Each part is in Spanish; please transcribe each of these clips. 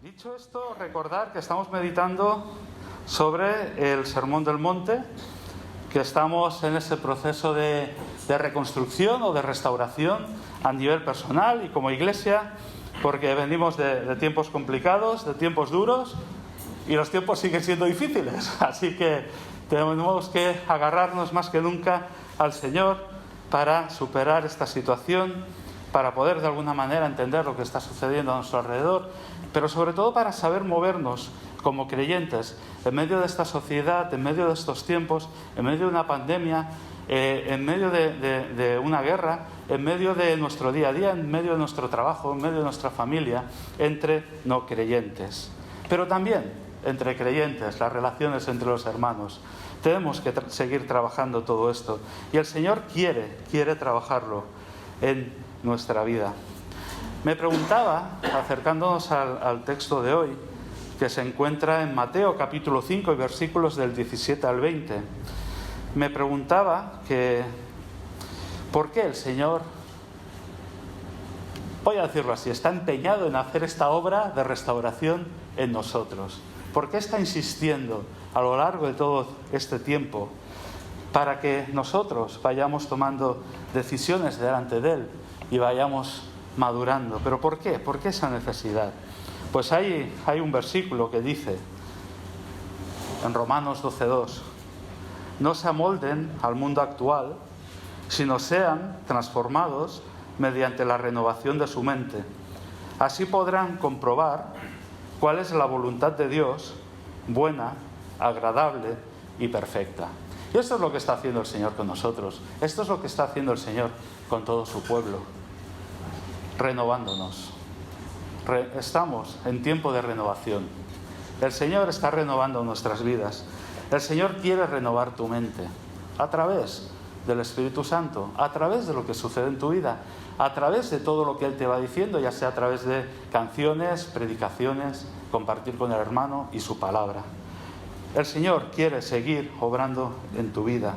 Dicho esto, recordar que estamos meditando sobre el Sermón del Monte, que estamos en ese proceso de reconstrucción o de restauración a nivel personal y como iglesia, porque venimos de tiempos complicados, de tiempos duros, y los tiempos siguen siendo difíciles. Así que tenemos que agarrarnos más que nunca al Señor para superar esta situación, para poder de alguna manera entender lo que está sucediendo a nuestro alrededor, pero sobre todo para saber movernos como creyentes en medio de esta sociedad, en medio de estos tiempos, en medio de una pandemia, en medio de una guerra, en medio de nuestro día a día, en medio de nuestro trabajo, en medio de nuestra familia, entre no creyentes. Pero también entre creyentes, las relaciones entre los hermanos. Tenemos que seguir trabajando todo esto. Y el Señor quiere trabajarlo en nuestra vida. Me preguntaba, acercándonos al texto de hoy, que se encuentra en Mateo capítulo 5 y versículos del 17 al 20, me preguntaba ¿por qué el Señor, voy a decirlo así, está empeñado en hacer esta obra de restauración en nosotros? ¿Por qué está insistiendo a lo largo de todo este tiempo para que nosotros vayamos tomando decisiones delante de Él y vayamos madurando? ¿Pero por qué? ¿Por qué esa necesidad? Pues hay un versículo que dice en Romanos 12:2: no se amolden al mundo actual, sino sean transformados mediante la renovación de su mente. Así podrán comprobar cuál es la voluntad de Dios, buena, agradable y perfecta. Y esto es lo que está haciendo el Señor con nosotros. Esto es lo que está haciendo el Señor con todo su pueblo, renovándonos. Estamos en tiempo de renovación. El Señor está renovando nuestras vidas. El Señor quiere renovar tu mente a través del Espíritu Santo, a través de lo que sucede en tu vida, a través de todo lo que Él te va diciendo, ya sea a través de canciones, predicaciones, compartir con el hermano y su palabra. El Señor quiere seguir obrando en tu vida.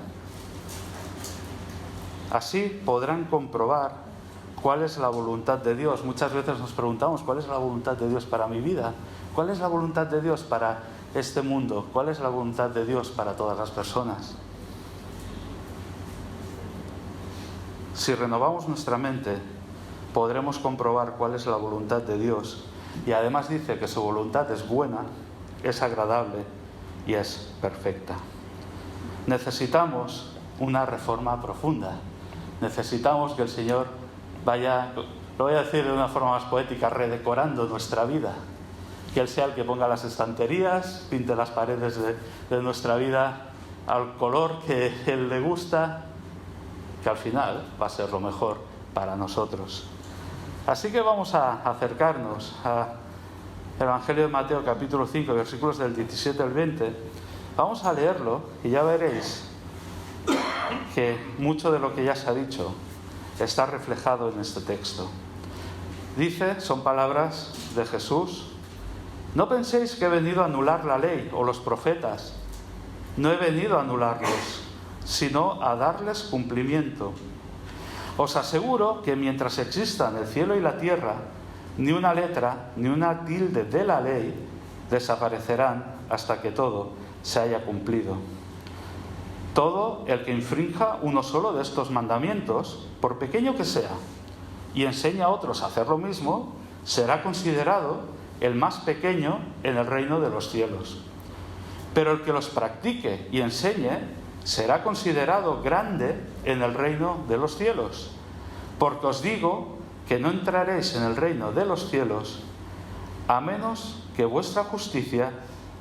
Así podrán comprobar cuál es la voluntad de Dios. Muchas veces nos preguntamos, ¿cuál es la voluntad de Dios para mi vida? ¿Cuál es la voluntad de Dios para este mundo? ¿Cuál es la voluntad de Dios para todas las personas? Si renovamos nuestra mente, podremos comprobar cuál es la voluntad de Dios. Y además dice que su voluntad es buena, es agradable y es perfecta. Necesitamos una reforma profunda. Necesitamos que el Señor vaya, lo voy a decir de una forma más poética, redecorando nuestra vida. Que Él sea el que ponga las estanterías, pinte las paredes de nuestra vida al color que Él le gusta, que al final va a ser lo mejor para nosotros. Así que vamos a acercarnos al Evangelio de Mateo capítulo 5, versículos del 17 al 20. Vamos a leerlo y ya veréis que mucho de lo que ya se ha dicho está reflejado en este texto. Dice, son palabras de Jesús: no penséis que he venido a anular la ley o los profetas. No he venido a anularlos, sino a darles cumplimiento. Os aseguro que mientras existan el cielo y la tierra, ni una letra ni una tilde de la ley desaparecerán hasta que todo se haya cumplido. Todo el que infrinja uno solo de estos mandamientos, por pequeño que sea, y enseña a otros a hacer lo mismo, será considerado el más pequeño en el reino de los cielos. Pero el que los practique y enseñe será considerado grande en el reino de los cielos. Porque os digo que no entraréis en el reino de los cielos a menos que vuestra justicia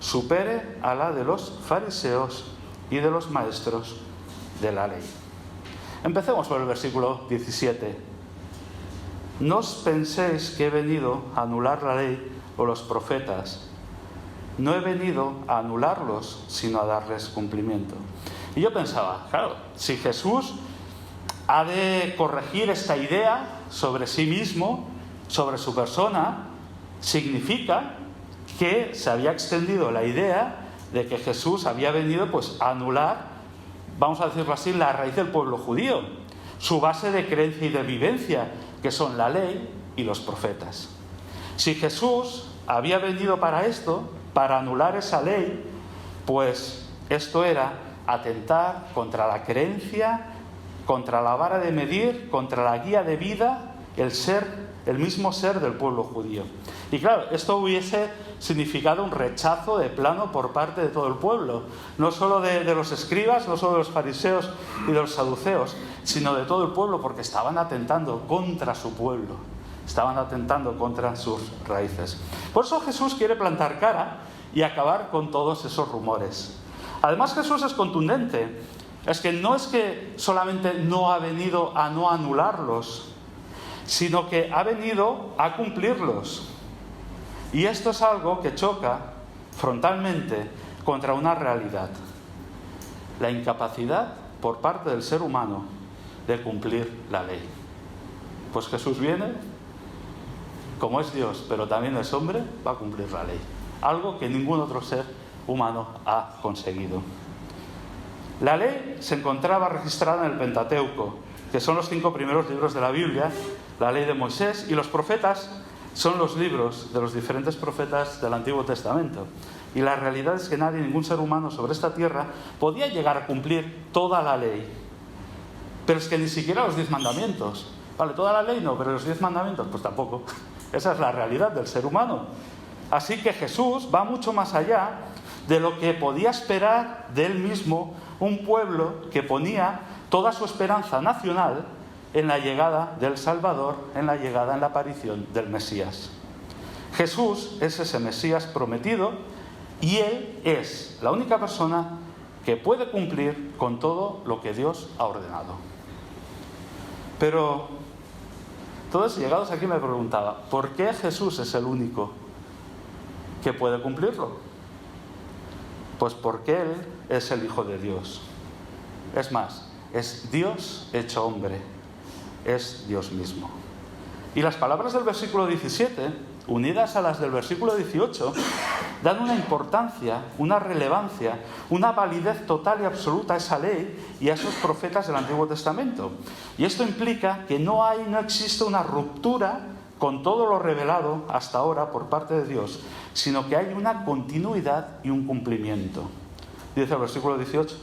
supere a la de los fariseos y de los maestros de la ley. Empecemos por el versículo 17. No os penséis que he venido a anular la ley o los profetas. No he venido a anularlos, sino a darles cumplimiento. Y yo pensaba, claro, si Jesús ha de corregir esta idea sobre sí mismo, sobre su persona, significa que se había extendido la idea de que Jesús había venido pues a anular, vamos a decirlo así, la raíz del pueblo judío, su base de creencia y de vivencia, que son la ley y los profetas. Si Jesús había venido para esto, para anular esa ley, pues esto era atentar contra la creencia, contra la vara de medir, contra la guía de vida, el mismo ser del pueblo judío. Y claro, esto hubiese significado un rechazo de plano por parte de todo el pueblo, no solo de los escribas, no solo de los fariseos y de los saduceos, sino de todo el pueblo, porque estaban atentando contra su pueblo, estaban atentando contra sus raíces. Por eso Jesús quiere plantar cara y acabar con todos esos rumores. Además, Jesús es contundente. Es que solamente no ha venido a no anularlos, sino que ha venido a cumplirlos. Y esto es algo que choca frontalmente contra una realidad: la incapacidad por parte del ser humano de cumplir la ley. Pues Jesús viene, como es Dios, pero también es hombre, va a cumplir la ley. Algo que ningún otro ser humano ha conseguido. La ley se encontraba registrada en el Pentateuco, que son los 5 primeros libros de la Biblia, la ley de Moisés, y los profetas son los libros de los diferentes profetas del Antiguo Testamento. Y la realidad es que nadie, ningún ser humano sobre esta tierra, podía llegar a cumplir toda la ley. Pero es que ni siquiera los 10 mandamientos. Vale, toda la ley no, pero los 10 mandamientos, pues tampoco. Esa es la realidad del ser humano. Así que Jesús va mucho más allá de lo que podía esperar de él mismo un pueblo que ponía toda su esperanza nacional en la llegada del Salvador, en la aparición del Mesías. Jesús es ese Mesías prometido y Él es la única persona que puede cumplir con todo lo que Dios ha ordenado. Pero todos llegados aquí me preguntaba, ¿por qué Jesús es el único que puede cumplirlo? Pues porque Él es el Hijo de Dios. Es más, es Dios hecho hombre, es Dios mismo. Y las palabras del versículo 17, unidas a las del versículo 18, dan una importancia, una relevancia, una validez total y absoluta a esa ley y a esos profetas del Antiguo Testamento. Y esto implica que no existe una ruptura con todo lo revelado hasta ahora por parte de Dios, sino que hay una continuidad y un cumplimiento. Dice el versículo 18: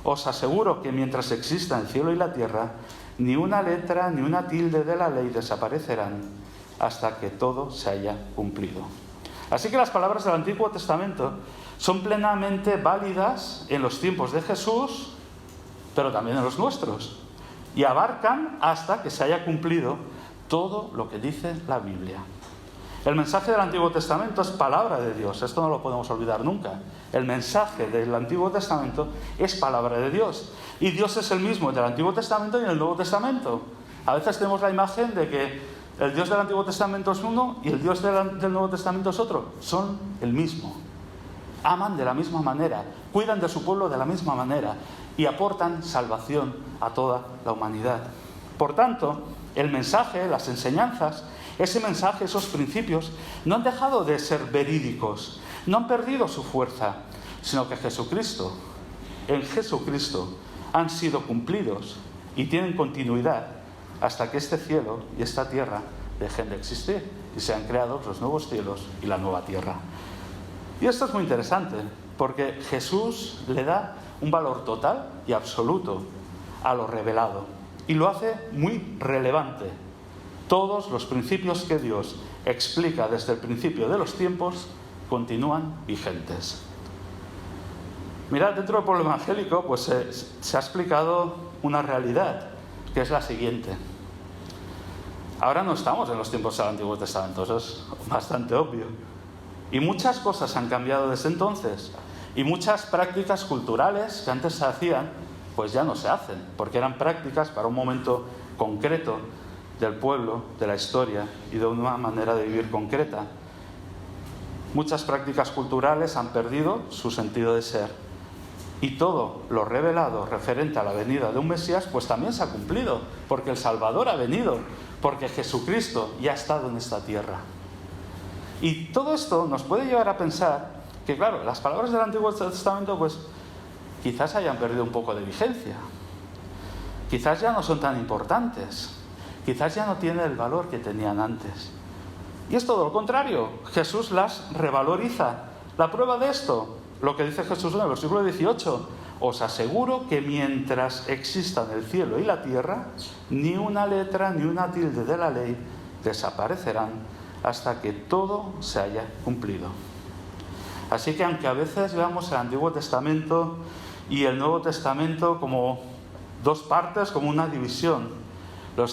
os aseguro que mientras exista el cielo y la tierra, ni una letra ni una tilde de la ley desaparecerán hasta que todo se haya cumplido. Así que las palabras del Antiguo Testamento son plenamente válidas en los tiempos de Jesús, pero también en los nuestros, y abarcan hasta que se haya cumplido todo lo que dice la Biblia. El mensaje del Antiguo Testamento es palabra de Dios, esto no lo podemos olvidar nunca. El mensaje del Antiguo Testamento es palabra de Dios, y Dios es el mismo del Antiguo Testamento y en el Nuevo Testamento. A veces tenemos la imagen de que el Dios del Antiguo Testamento es uno y el Dios del Nuevo Testamento es otro. Son el mismo. Aman de la misma manera, cuidan de su pueblo de la misma manera y aportan salvación a toda la humanidad. Por tanto, el mensaje, las enseñanzas, ese mensaje, esos principios, no han dejado de ser verídicos, no han perdido su fuerza, sino que en Jesucristo, han sido cumplidos y tienen continuidad hasta que este cielo y esta tierra dejen de existir y sean creados los nuevos cielos y la nueva tierra. Y esto es muy interesante, porque Jesús le da un valor total y absoluto a lo revelado y lo hace muy relevante. Todos los principios que Dios explica desde el principio de los tiempos continúan vigentes. Mirad, dentro del pueblo evangélico pues se ha explicado una realidad, que es la siguiente. Ahora no estamos en los tiempos del Antiguo Testamento, eso es bastante obvio. Y muchas cosas han cambiado desde entonces. Y muchas prácticas culturales que antes se hacían, pues ya no se hacen, porque eran prácticas para un momento concreto del pueblo, de la historia y de una manera de vivir concreta. Muchas prácticas culturales han perdido su sentido de ser. Y todo lo revelado referente a la venida de un Mesías, pues también se ha cumplido, porque el Salvador ha venido, porque Jesucristo ya ha estado en esta tierra. Y todo esto nos puede llevar a pensar que, claro, las palabras del Antiguo Testamento, pues quizás hayan perdido un poco de vigencia. Quizás ya no son tan importantes. Quizás ya no tienen el valor que tenían antes. Y es todo lo contrario, Jesús las revaloriza. La prueba de esto, lo que dice Jesús en el versículo 18, os aseguro que mientras existan el cielo y la tierra, ni una letra ni una tilde de la ley desaparecerán hasta que todo se haya cumplido. Así que aunque a veces veamos el Antiguo Testamento y el Nuevo Testamento como dos partes, como una división, lo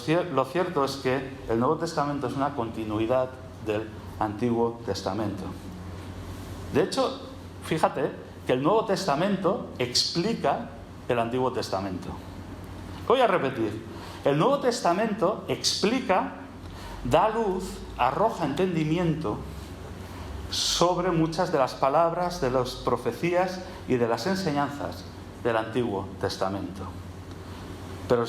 cierto es que el Nuevo Testamento es una continuidad del Antiguo Testamento. De hecho, fíjate que el Nuevo Testamento explica el Antiguo Testamento. Voy a repetir. El Nuevo Testamento explica, da luz, arroja entendimiento sobre muchas de las palabras, de las profecías y de las enseñanzas del Antiguo Testamento. Pero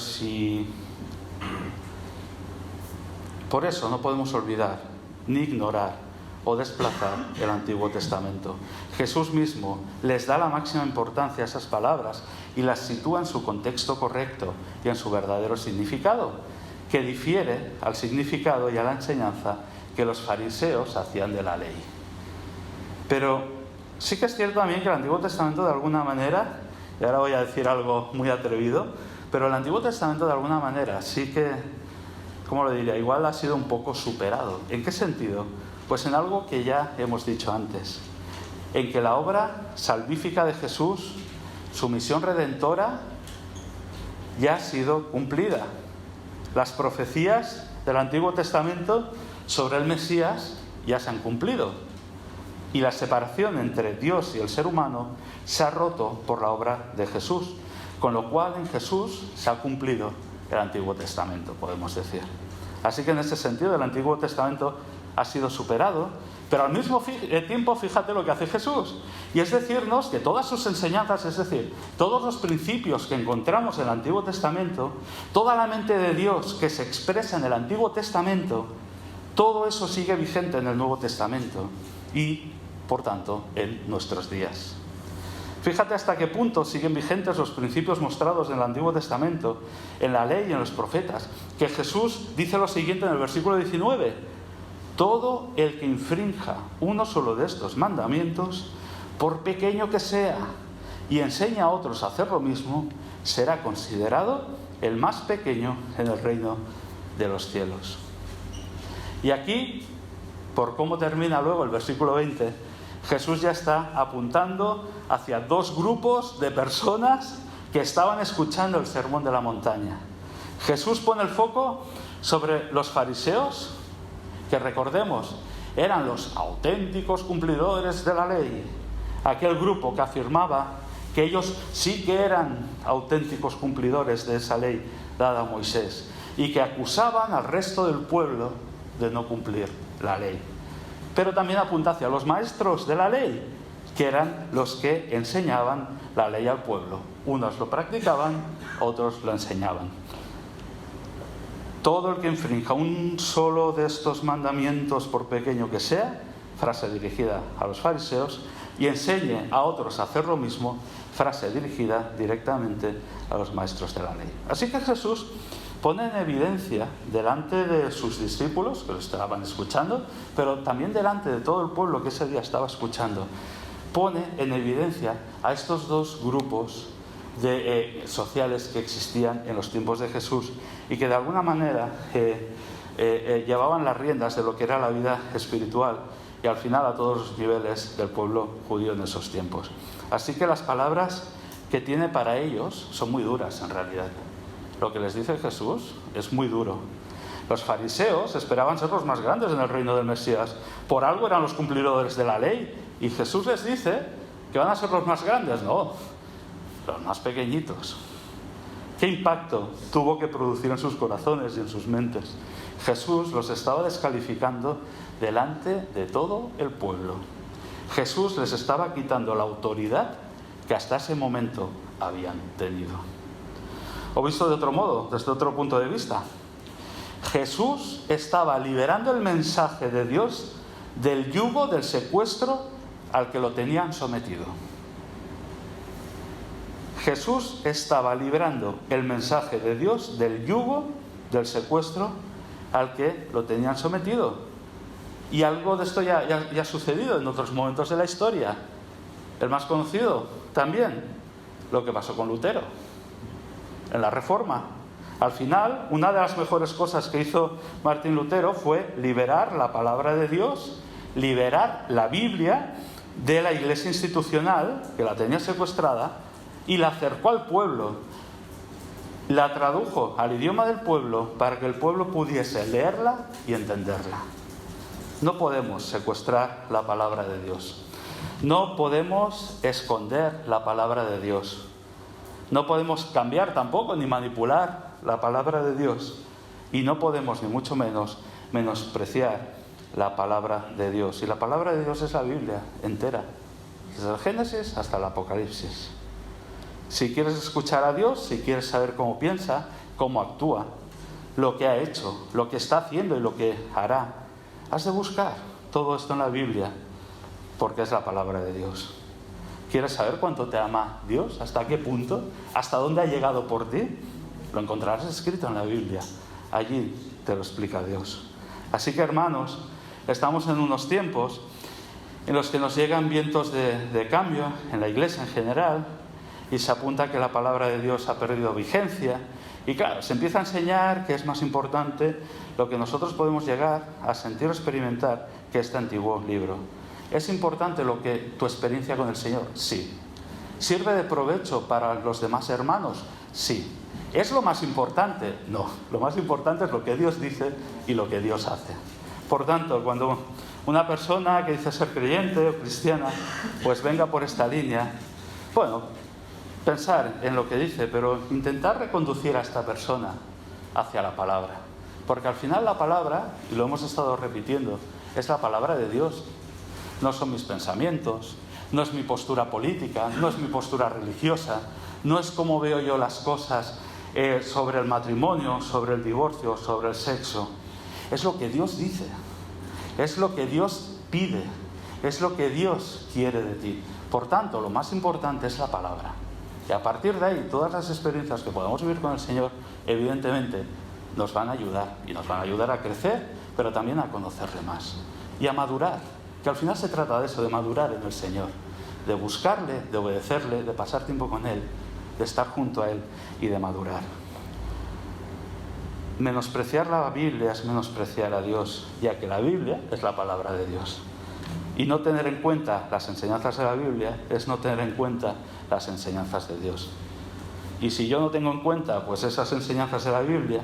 por eso no podemos olvidar ni ignorar o desplazar el Antiguo Testamento. Jesús mismo les da la máxima importancia a esas palabras y las sitúa en su contexto correcto y en su verdadero significado, que difiere al significado y a la enseñanza que los fariseos hacían de la ley. Pero sí que es cierto también que el Antiguo Testamento de alguna manera, y ahora voy a decir algo muy atrevido, pero el Antiguo Testamento de alguna manera sí que, ¿cómo lo diría? Igual ha sido un poco superado. ¿En qué sentido? Pues en algo que ya hemos dicho antes, en que la obra salvífica de Jesús, su misión redentora, ya ha sido cumplida. Las profecías del Antiguo Testamento sobre el Mesías ya se han cumplido. Y la separación entre Dios y el ser humano se ha roto por la obra de Jesús, con lo cual en Jesús se ha cumplido el Antiguo Testamento, podemos decir. Así que en ese sentido el Antiguo Testamento ha sido superado, pero al mismo tiempo fíjate lo que hace Jesús, y es decirnos que todas sus enseñanzas, es decir, todos los principios que encontramos en el Antiguo Testamento, toda la mente de Dios que se expresa en el Antiguo Testamento, todo eso sigue vigente en el Nuevo Testamento y, por tanto, en nuestros días. Fíjate hasta qué punto siguen vigentes los principios mostrados en el Antiguo Testamento, en la ley y en los profetas, que Jesús dice lo siguiente en el versículo 19: todo el que infrinja uno solo de estos mandamientos, por pequeño que sea, y enseña a otros a hacer lo mismo, será considerado el más pequeño en el reino de los cielos. Y aquí, por cómo termina luego el versículo 20, Jesús ya está apuntando hacia dos grupos de personas que estaban escuchando el sermón de la montaña. Jesús pone el foco sobre los fariseos, que recordemos, eran los auténticos cumplidores de la ley, aquel grupo que afirmaba que ellos sí que eran auténticos cumplidores de esa ley dada a Moisés y que acusaban al resto del pueblo de no cumplir la ley. Pero también apunta hacia los maestros de la ley, que eran los que enseñaban la ley al pueblo. Unos lo practicaban, otros lo enseñaban. Todo el que infrinja un solo de estos mandamientos, por pequeño que sea, frase dirigida a los fariseos, y enseñe a otros a hacer lo mismo, frase dirigida directamente a los maestros de la ley. Así que Jesús pone en evidencia delante de sus discípulos, que lo estaban escuchando, pero también delante de todo el pueblo que ese día estaba escuchando, pone en evidencia a estos dos grupos sociales que existían en los tiempos de Jesús y que de alguna manera llevaban las riendas de lo que era la vida espiritual y al final a todos los niveles del pueblo judío en esos tiempos. Así que las palabras que tiene para ellos son muy duras en realidad. Lo que les dice Jesús es muy duro. Los fariseos esperaban ser los más grandes en el reino del Mesías. Por algo eran los cumplidores de la ley. Y Jesús les dice que van a ser los más grandes. No, los más pequeñitos. ¿Qué impacto tuvo que producir en sus corazones y en sus mentes? Jesús los estaba descalificando delante de todo el pueblo. Jesús les estaba quitando la autoridad que hasta ese momento habían tenido. O visto de otro modo, desde otro punto de vista, Jesús estaba liberando el mensaje de Dios del yugo del secuestro al que lo tenían sometido. Jesús estaba liberando el mensaje de Dios del yugo del secuestro al que lo tenían sometido. Y algo de esto ya ha sucedido en otros momentos de la historia. El más conocido también, lo que pasó con Lutero en la Reforma. Al final, una de las mejores cosas que hizo Martín Lutero fue liberar la palabra de Dios, liberar la Biblia de la iglesia institucional, que la tenía secuestrada, y la acercó al pueblo. La tradujo al idioma del pueblo para que el pueblo pudiese leerla y entenderla. No podemos secuestrar la palabra de Dios. No podemos esconder la palabra de Dios. No podemos cambiar tampoco ni manipular la palabra de Dios. Y no podemos, ni mucho menos, menospreciar la palabra de Dios. Y la palabra de Dios es la Biblia entera, desde el Génesis hasta el Apocalipsis. Si quieres escuchar a Dios, si quieres saber cómo piensa, cómo actúa, lo que ha hecho, lo que está haciendo y lo que hará, has de buscar todo esto en la Biblia, porque es la palabra de Dios. ¿Quieres saber cuánto te ama Dios? ¿Hasta qué punto? ¿Hasta dónde ha llegado por ti? Lo encontrarás escrito en la Biblia. Allí te lo explica Dios. Así que, hermanos, estamos en unos tiempos en los que nos llegan vientos de cambio en la Iglesia en general, y se apunta que la palabra de Dios ha perdido vigencia. Y claro, se empieza a enseñar que es más importante lo que nosotros podemos llegar a sentir o experimentar que este antiguo libro. ¿Es importante tu experiencia con el Señor? Sí. ¿Sirve de provecho para los demás hermanos? Sí. ¿Es lo más importante? No. Lo más importante es lo que Dios dice y lo que Dios hace. Por tanto, cuando una persona que dice ser creyente o cristiana, pues venga por esta línea, bueno, pensar en lo que dice, pero intentar reconducir a esta persona hacia la palabra. Porque al final la palabra, y lo hemos estado repitiendo, es la palabra de Dios. No son mis pensamientos, no es mi postura política, no es mi postura religiosa, no es cómo veo yo las cosas sobre el matrimonio, sobre el divorcio, sobre el sexo. Es lo que Dios dice, es lo que Dios pide, es lo que Dios quiere de ti. Por tanto, lo más importante es la palabra. Y a partir de ahí, todas las experiencias que podamos vivir con el Señor, evidentemente, nos van a ayudar. Y nos van a ayudar a crecer, pero también a conocerle más. Y a madurar. Que al final se trata de eso, de madurar en el Señor. De buscarle, de obedecerle, de pasar tiempo con Él, de estar junto a Él y de madurar. Menospreciar la Biblia es menospreciar a Dios, ya que la Biblia es la palabra de Dios. Y no tener en cuenta las enseñanzas de la Biblia es no tener en cuenta las enseñanzas de Dios. Y si yo no tengo en cuenta pues esas enseñanzas de la Biblia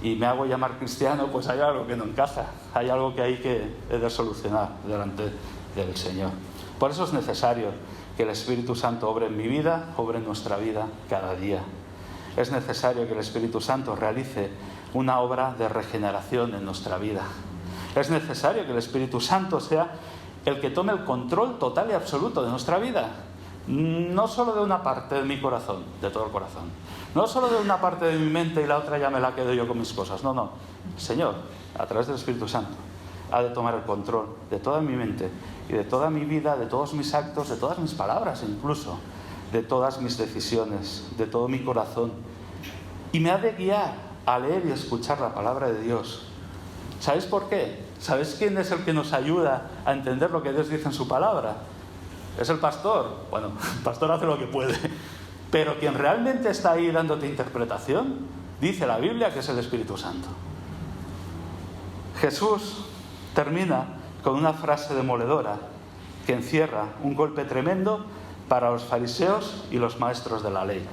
y me hago llamar cristiano, pues hay algo que no encaja, hay algo que hay que de solucionar delante del Señor. Por eso es necesario que el Espíritu Santo obre en mi vida, obre en nuestra vida cada día. Es necesario que el Espíritu Santo realice una obra de regeneración en nuestra vida. Es necesario que el Espíritu Santo sea el que tome el control total y absoluto de nuestra vida. No solo de una parte de mi corazón, de todo el corazón. No solo de una parte de mi mente y la otra ya me la quedo yo con mis cosas. No. El Señor, a través del Espíritu Santo, ha de tomar el control de toda mi mente y de toda mi vida, de todos mis actos, de todas mis palabras incluso, de todas mis decisiones, de todo mi corazón. Y me ha de guiar a leer y escuchar la palabra de Dios. ¿Sabéis por qué? ¿Sabéis quién es el que nos ayuda a entender lo que Dios dice en su palabra? ¿Es el pastor? Bueno, el pastor hace lo que puede. Pero quien realmente está ahí dándote interpretación, dice la Biblia que es el Espíritu Santo. Jesús termina con una frase demoledora que encierra un golpe tremendo para los fariseos y los maestros de la ley.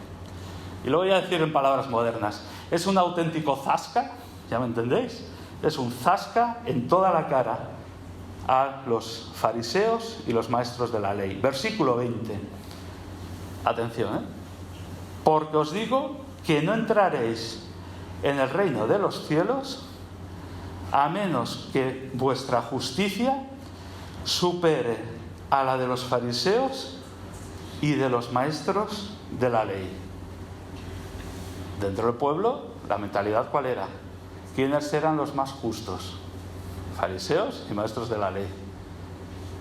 Y lo voy a decir en palabras modernas. Es un auténtico zasca, ¿ya me entendéis? Es un zasca en toda la cara a los fariseos y los maestros de la ley. Versículo 20. Atención, Porque os digo que no entraréis en el reino de los cielos a menos que vuestra justicia supere a la de los fariseos y de los maestros de la ley. Dentro del pueblo, la mentalidad ¿cuál era? ¿Quiénes eran los más justos? Fariseos y maestros de la ley.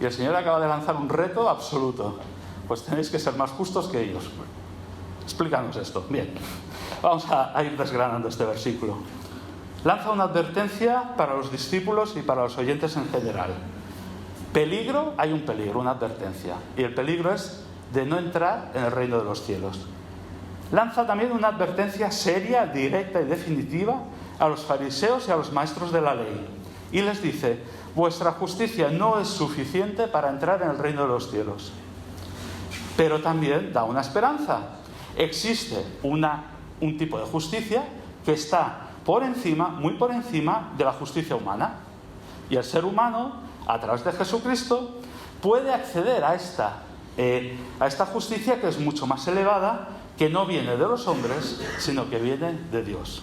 Y el Señor acaba de lanzar un reto absoluto. Pues tenéis que ser más justos que ellos. Explícanos esto. Bien, vamos a ir desgranando este versículo. lanza una advertencia para los discípulos y para los oyentes en general. Peligro, hay un peligro, una advertencia. Y el peligro es de no entrar en el reino de los cielos. Lanza también una advertencia seria, directa y definitiva a los fariseos y a los maestros de la ley. Y les dice: vuestra justicia no es suficiente para entrar en el reino de los cielos. Pero también da una esperanza. Existe un tipo de justicia que está por encima, muy por encima de la justicia humana. Y el ser humano, a través de Jesucristo, puede acceder a esta justicia que es mucho más elevada, que no viene de los hombres, sino que viene de Dios.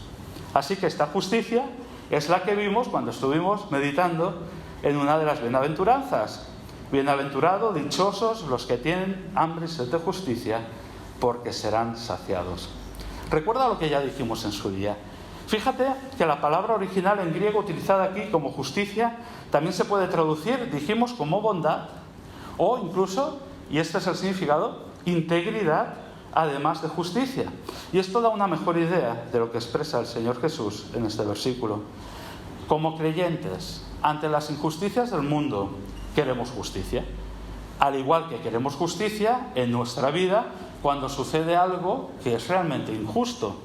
Así que esta justicia es la que vimos cuando estuvimos meditando en una de las bienaventuranzas. Bienaventurados, dichosos los que tienen hambre y sed de justicia, porque serán saciados. Recuerda lo que ya dijimos en su día. Fíjate que la palabra original en griego utilizada aquí como justicia también se puede traducir, dijimos, como bondad, o incluso, y este es el significado, integridad, además de justicia. Y esto da una mejor idea de lo que expresa el Señor Jesús en este versículo. Como creyentes, ante las injusticias del mundo, queremos justicia. Al igual que queremos justicia en nuestra vida cuando sucede algo que es realmente injusto.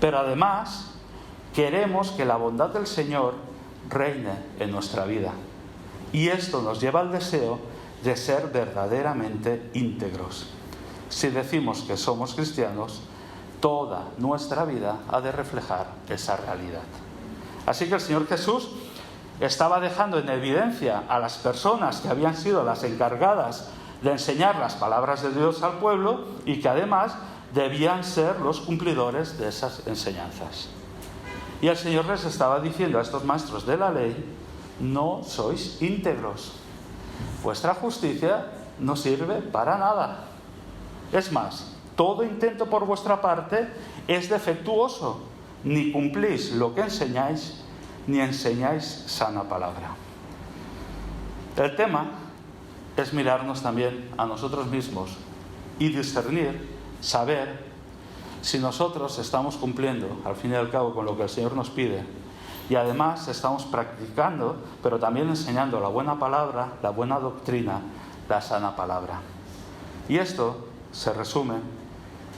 Pero además, queremos que la bondad del Señor reine en nuestra vida. Y esto nos lleva al deseo de ser verdaderamente íntegros. Si decimos que somos cristianos, toda nuestra vida ha de reflejar esa realidad. Así que el Señor Jesús estaba dejando en evidencia a las personas que habían sido las encargadas de enseñar las palabras de Dios al pueblo y que además debían ser los cumplidores de esas enseñanzas. Y el Señor les estaba diciendo a estos maestros de la ley: no sois íntegros. Vuestra justicia no sirve para nada. Es más, todo intento por vuestra parte es defectuoso. Ni cumplís lo que enseñáis, ni enseñáis sana palabra. El tema es mirarnos también a nosotros mismos y discernir, saber si nosotros estamos cumpliendo, al fin y al cabo, con lo que el Señor nos pide, y además estamos practicando, pero también enseñando la buena palabra, la buena doctrina, la sana palabra. Y esto se resume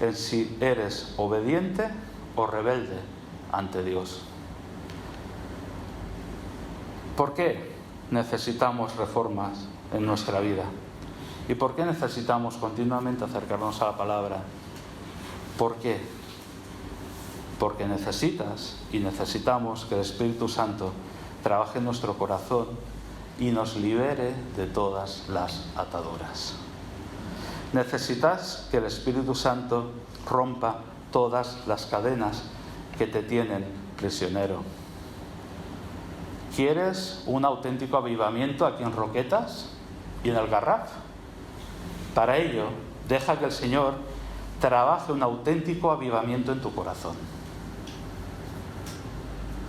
en si eres obediente o rebelde ante Dios. ¿Por qué necesitamos reformas en nuestra vida? ¿Y por qué necesitamos continuamente acercarnos a la palabra? ¿Por qué? Porque necesitas y necesitamos que el Espíritu Santo trabaje en nuestro corazón y nos libere de todas las ataduras. Necesitas que el Espíritu Santo rompa todas las cadenas que te tienen prisionero. ¿Quieres un auténtico avivamiento aquí en Roquetas y en el Garraf? Para ello, deja que el Señor trabaje un auténtico avivamiento en tu corazón.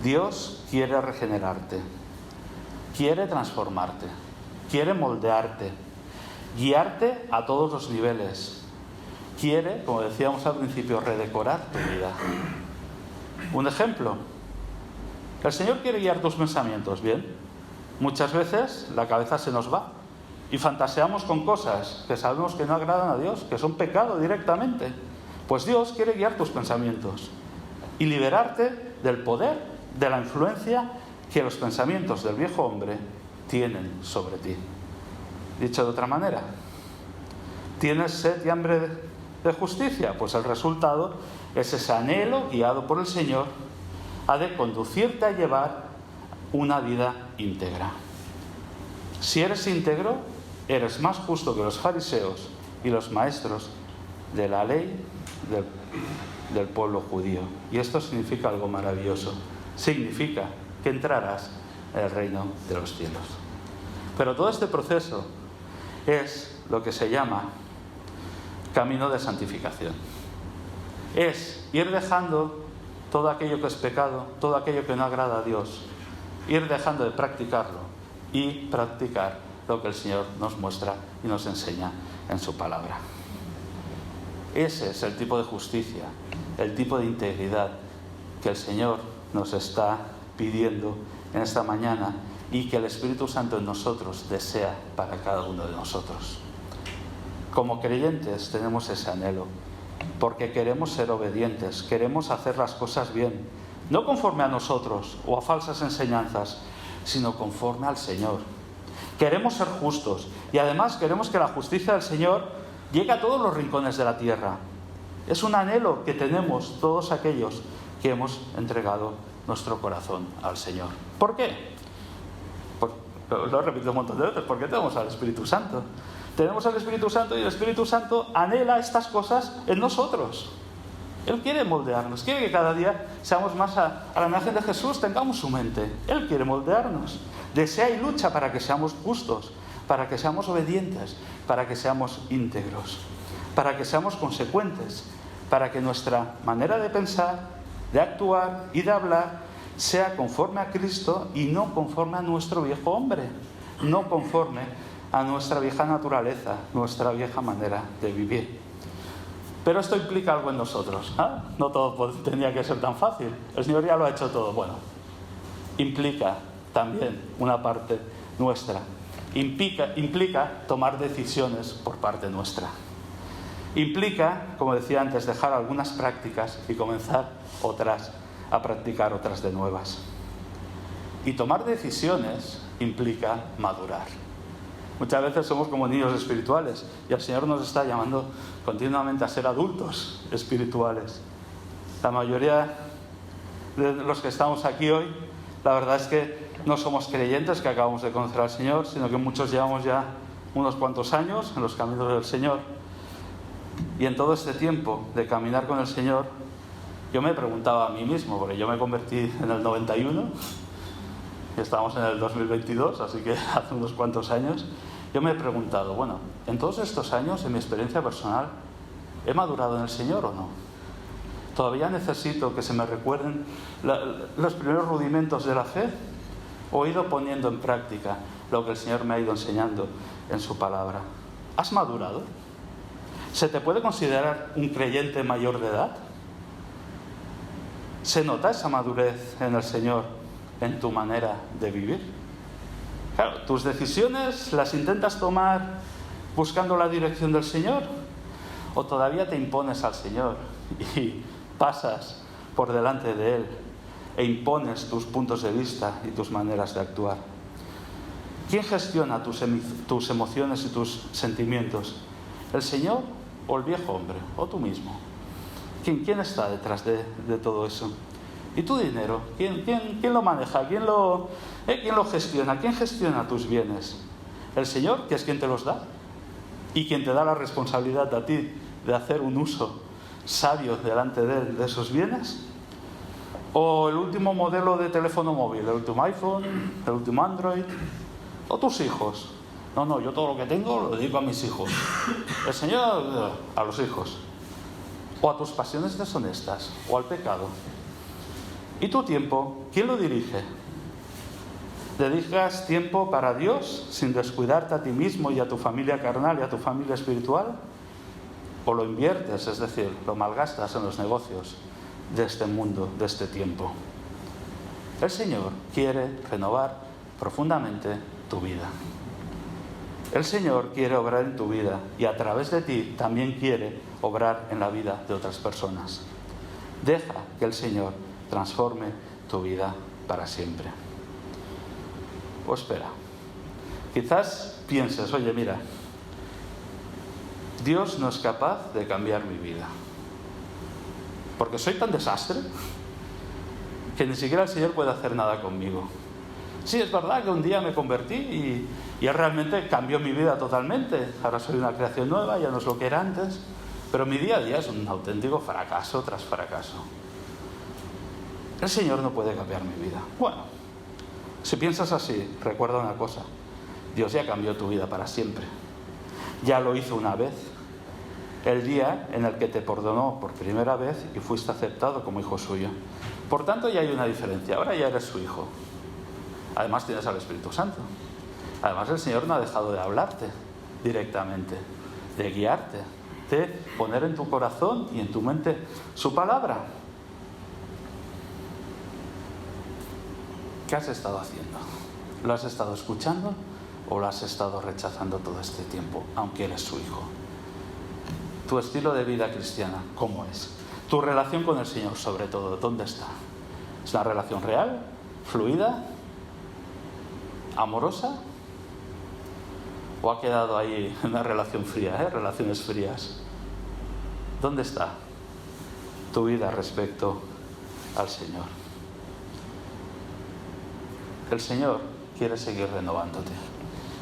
Dios quiere regenerarte, quiere transformarte, quiere moldearte, guiarte a todos los niveles. Quiere, como decíamos al principio, redecorar tu vida. Un ejemplo: el Señor quiere guiar tus pensamientos, ¿bien? Muchas veces la cabeza se nos va y fantaseamos con cosas que sabemos que no agradan a Dios, que son pecado directamente. Pues Dios quiere guiar tus pensamientos y liberarte del poder, de la influencia que los pensamientos del viejo hombre tienen sobre ti. Dicho de otra manera, ¿tienes sed y hambre de justicia? Pues el resultado es ese anhelo guiado por el Señor ha de conducirte a llevar una vida íntegra. Si eres íntegro, eres más justo que los fariseos y los maestros de la ley del pueblo judío. Y esto significa algo maravilloso. Significa que entrarás en el reino de los cielos. Pero todo este proceso es lo que se llama camino de santificación. Es ir dejando todo aquello que es pecado, todo aquello que no agrada a Dios, ir dejando de practicarlo y practicar lo que el Señor nos muestra y nos enseña en su palabra. Ese es el tipo de justicia, el tipo de integridad que el Señor nos está pidiendo en esta mañana y que el Espíritu Santo en nosotros desea para cada uno de nosotros. Como creyentes tenemos ese anhelo, porque queremos ser obedientes, queremos hacer las cosas bien, no conforme a nosotros o a falsas enseñanzas, sino conforme al Señor. Queremos ser justos y además queremos que la justicia del Señor llegue a todos los rincones de la tierra. Es un anhelo que tenemos todos aquellos que hemos entregado nuestro corazón al Señor. ¿Por qué? Lo he repetido un montón de veces, porque tenemos al Espíritu Santo. Tenemos al Espíritu Santo y el Espíritu Santo anhela estas cosas en nosotros. Él quiere moldearnos, quiere que cada día seamos más a la imagen de Jesús, tengamos su mente. Él quiere moldearnos. Desea y lucha para que seamos justos, para que seamos obedientes, para que seamos íntegros, para que seamos consecuentes, para que nuestra manera de pensar, de actuar y de hablar sea conforme a Cristo y no conforme a nuestro viejo hombre, no conforme a nuestra vieja naturaleza, nuestra vieja manera de vivir. Pero esto implica algo en nosotros, ¿eh? No todo tenía que ser tan fácil. El Señor ya lo ha hecho todo. Bueno, implica también una parte nuestra. Implica tomar decisiones por parte nuestra. Implica, como decía antes, dejar algunas prácticas y comenzar otras, a practicar otras de nuevas. Y tomar decisiones implica madurar. Muchas veces somos como niños espirituales y el Señor nos está llamando continuamente a ser adultos espirituales. La mayoría de los que estamos aquí hoy, la verdad es que no somos creyentes que acabamos de conocer al Señor, sino que muchos llevamos ya unos cuantos años en los caminos del Señor. Y en todo este tiempo de caminar con el Señor, yo me preguntaba a mí mismo, porque yo me convertí en el 91, y estamos en el 2022, así que hace unos cuantos años, yo me he preguntado, bueno, en todos estos años, en mi experiencia personal, ¿he madurado en el Señor o no? ¿Todavía necesito que se me recuerden los primeros rudimentos de la fe? ¿O he ido poniendo en práctica lo que el Señor me ha ido enseñando en su palabra? ¿Has madurado? ¿Se te puede considerar un creyente mayor de edad? ¿Se nota esa madurez en el Señor en tu manera de vivir? Claro, tus decisiones las intentas tomar buscando la dirección del Señor, o todavía te impones al Señor y pasas por delante de Él e impones tus puntos de vista y tus maneras de actuar. ¿Quién gestiona tus emociones y tus sentimientos? ¿El Señor o el viejo hombre? ¿O tú mismo? ¿Quién está detrás de todo eso? ¿Y tu dinero? ¿Quién lo maneja? ¿Quién lo gestiona? ¿Quién gestiona tus bienes? ¿El Señor, que es quien te los da? ¿Y quien te da la responsabilidad a ti de hacer un uso sabio delante de Él de esos bienes? ¿O el último modelo de teléfono móvil? ¿El último iPhone? ¿El último Android? ¿O tus hijos? No, yo todo lo que tengo lo dedico a mis hijos. El Señor a los hijos. ¿O a tus pasiones deshonestas? ¿O al pecado? ¿Y tu tiempo? ¿Quién lo dirige? ¿Dedicas tiempo para Dios sin descuidarte a ti mismo y a tu familia carnal y a tu familia espiritual? ¿O lo inviertes, es decir, lo malgastas en los negocios de este mundo, de este tiempo? El Señor quiere renovar profundamente tu vida. El Señor quiere obrar en tu vida y a través de ti también quiere obrar en la vida de otras personas. Deja que el Señor transforme tu vida para siempre. O espera. Quizás pienses, oye, mira, Dios no es capaz de cambiar mi vida, porque soy tan desastre que ni siquiera el Señor puede hacer nada conmigo. Sí, es verdad que un día me convertí y Él realmente cambió mi vida totalmente. Ahora soy una creación nueva, ya no es lo que era antes, pero mi día a día es un auténtico fracaso tras fracaso. El Señor no puede cambiar mi vida. Bueno, si piensas así, recuerda una cosa: Dios ya cambió tu vida para siempre. Ya lo hizo una vez, el día en el que te perdonó por primera vez y fuiste aceptado como hijo suyo. Por tanto, ya hay una diferencia. Ahora ya eres su hijo. Además tienes al Espíritu Santo. Además el Señor no ha dejado de hablarte directamente, de guiarte, de poner en tu corazón y en tu mente su palabra. ¿Qué has estado haciendo? ¿Lo has estado escuchando o lo has estado rechazando todo este tiempo, aunque eres su hijo? Tu estilo de vida cristiana, ¿cómo es? Tu relación con el Señor, sobre todo, ¿dónde está? ¿Es una relación real, fluida, amorosa? ¿O ha quedado ahí una relación fría, relaciones frías? ¿Dónde está tu vida respecto al Señor? El Señor quiere seguir renovándote.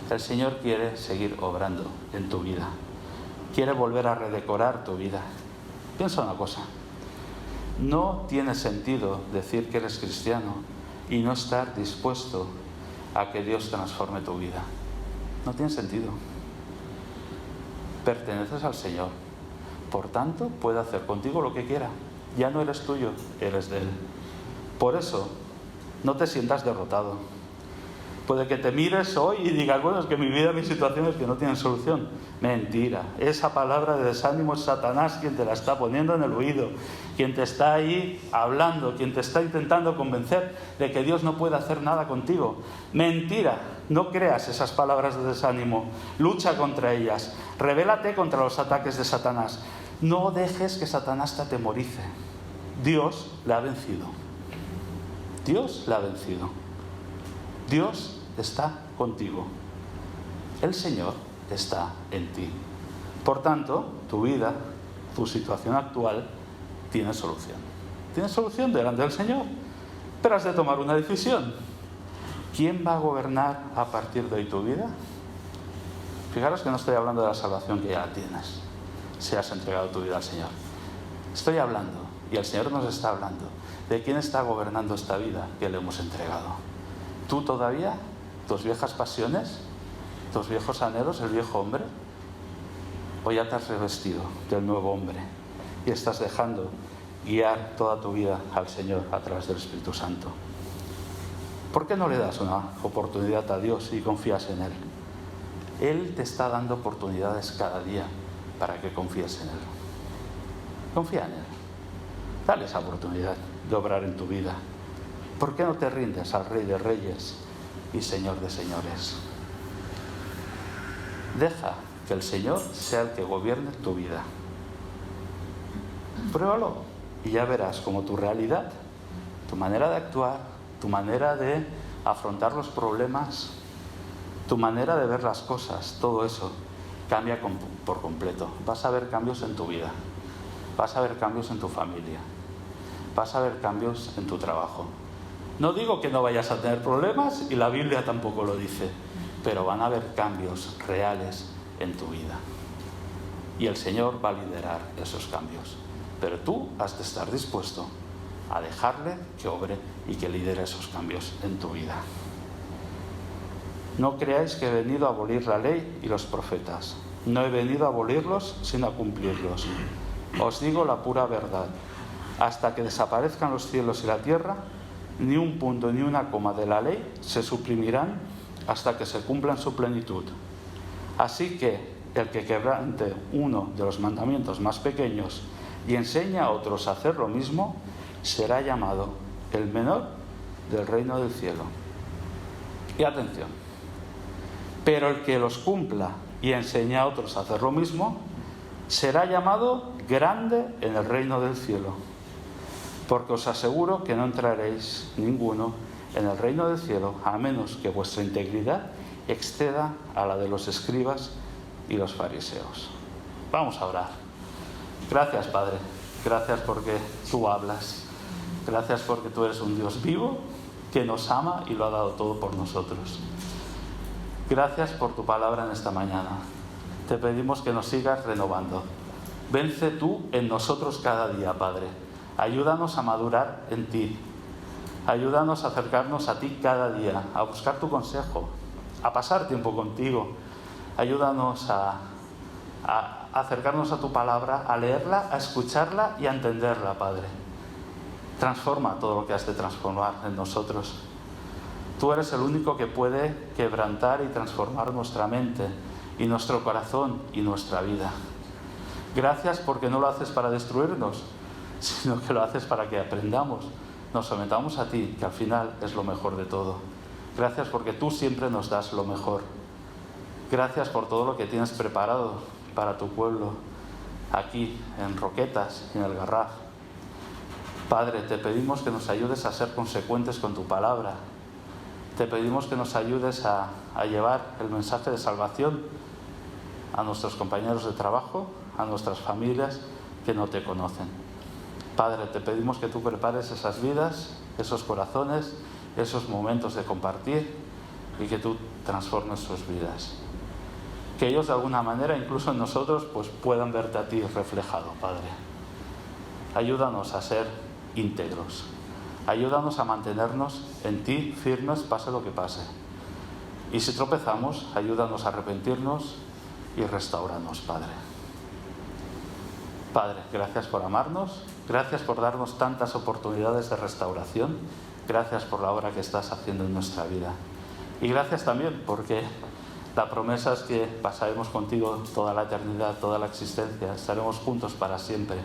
El Señor quiere seguir obrando en tu vida. Quiere volver a redecorar tu vida. Piensa una cosa. No tiene sentido decir que eres cristiano y no estar dispuesto a que Dios transforme tu vida. No tiene sentido. Perteneces al Señor. Por tanto, puede hacer contigo lo que quiera. Ya no eres tuyo, eres de Él. Por eso, no te sientas derrotado. Puede que te mires hoy y digas, bueno, es que mi vida, mi situación es que no tienen solución. Mentira. Esa palabra de desánimo es Satanás quien te la está poniendo en el oído, quien te está ahí hablando, quien te está intentando convencer de que Dios no puede hacer nada contigo. Mentira. No creas esas palabras de desánimo. Lucha contra ellas. Rebélate contra los ataques de Satanás. No dejes que Satanás te atemorice. Dios le ha vencido. Dios le ha vencido. Dios está contigo. El Señor está en ti. Por tanto, tu vida, tu situación actual, tiene solución. Tiene solución delante del Señor. Pero has de tomar una decisión. ¿Quién va a gobernar a partir de hoy tu vida? Fijaros que no estoy hablando de la salvación que ya tienes, si has entregado tu vida al Señor. Estoy hablando, y el Señor nos está hablando, de quién está gobernando esta vida que le hemos entregado. ¿Tú todavía? ¿Tus viejas pasiones? ¿Tus viejos anhelos? ¿El viejo hombre? ¿O ya te has revestido del nuevo hombre y estás dejando guiar toda tu vida al Señor a través del Espíritu Santo? ¿Por qué no le das una oportunidad a Dios y confías en Él? Él te está dando oportunidades cada día para que confíes en Él. Confía en Él. Dale esa oportunidad de obrar en tu vida. ¿Por qué no te rindes al Rey de Reyes y Señor de Señores? Deja que el Señor sea el que gobierne tu vida. Pruébalo y ya verás cómo tu realidad, tu manera de actuar, tu manera de afrontar los problemas, tu manera de ver las cosas, todo eso cambia por completo. Vas a ver cambios en tu vida, vas a ver cambios en tu familia, vas a ver cambios en tu trabajo. No digo que no vayas a tener problemas, y la Biblia tampoco lo dice, pero van a haber cambios reales en tu vida. Y el Señor va a liderar esos cambios. Pero tú has de estar dispuesto a dejarle que obre y que lidere esos cambios en tu vida. No creáis que he venido a abolir la ley y los profetas. No he venido a abolirlos, sino a cumplirlos. Os digo la pura verdad. Hasta que desaparezcan los cielos y la tierra, ni un punto ni una coma de la ley se suprimirán hasta que se cumpla en su plenitud. Así que el que quebrante uno de los mandamientos más pequeños y enseña a otros a hacer lo mismo, será llamado el menor del reino del cielo. Y atención, pero el que los cumpla y enseña a otros a hacer lo mismo, será llamado grande en el reino del cielo. Porque os aseguro que no entraréis ninguno en el reino del cielo, a menos que vuestra integridad exceda a la de los escribas y los fariseos. Vamos a orar. Gracias, Padre. Gracias porque tú hablas. Gracias porque tú eres un Dios vivo que nos ama y lo ha dado todo por nosotros. Gracias por tu palabra en esta mañana. Te pedimos que nos sigas renovando. Vence tú en nosotros cada día, Padre. Ayúdanos a madurar en ti. Ayúdanos a acercarnos a ti cada día, a buscar tu consejo, a pasar tiempo contigo. Ayúdanos a acercarnos a tu palabra, a leerla, a escucharla y a entenderla, Padre. Transforma todo lo que has de transformar en nosotros. Tú eres el único que puede quebrantar y transformar nuestra mente y nuestro corazón y nuestra vida. Gracias porque no lo haces para destruirnos, sino que lo haces para que aprendamos nos sometamos a ti, que al final es lo mejor de todo. Gracias porque tú siempre nos das lo mejor. Gracias por todo lo que tienes preparado para tu pueblo, aquí en Roquetas y en el Garraf. Padre, te pedimos que nos ayudes a ser consecuentes con tu palabra. Te pedimos que nos ayudes a llevar el mensaje de salvación a nuestros compañeros de trabajo, a nuestras familias que no te conocen. Padre, te pedimos que tú prepares esas vidas, esos corazones, esos momentos de compartir y que tú transformes sus vidas. Que ellos de alguna manera, incluso en nosotros, pues puedan verte a ti reflejado, Padre. Ayúdanos a ser íntegros. Ayúdanos a mantenernos en ti firmes, pase lo que pase. Y si tropezamos, ayúdanos a arrepentirnos y restaurarnos, Padre. Padre, gracias por amarnos, gracias por darnos tantas oportunidades de restauración, gracias por la obra que estás haciendo en nuestra vida. Y gracias también porque la promesa es que pasaremos contigo toda la eternidad, toda la existencia, estaremos juntos para siempre.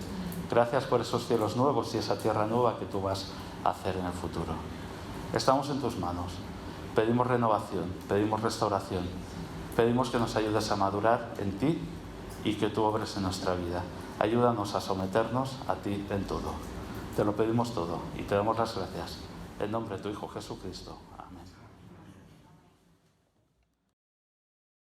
Gracias por esos cielos nuevos y esa tierra nueva que tú vas a hacer en el futuro. Estamos en tus manos. Pedimos renovación, pedimos restauración. Pedimos que nos ayudes a madurar en ti y que tú obres en nuestra vida. Ayúdanos a someternos a ti en todo. Te lo pedimos todo y te damos las gracias. En nombre de tu Hijo Jesucristo.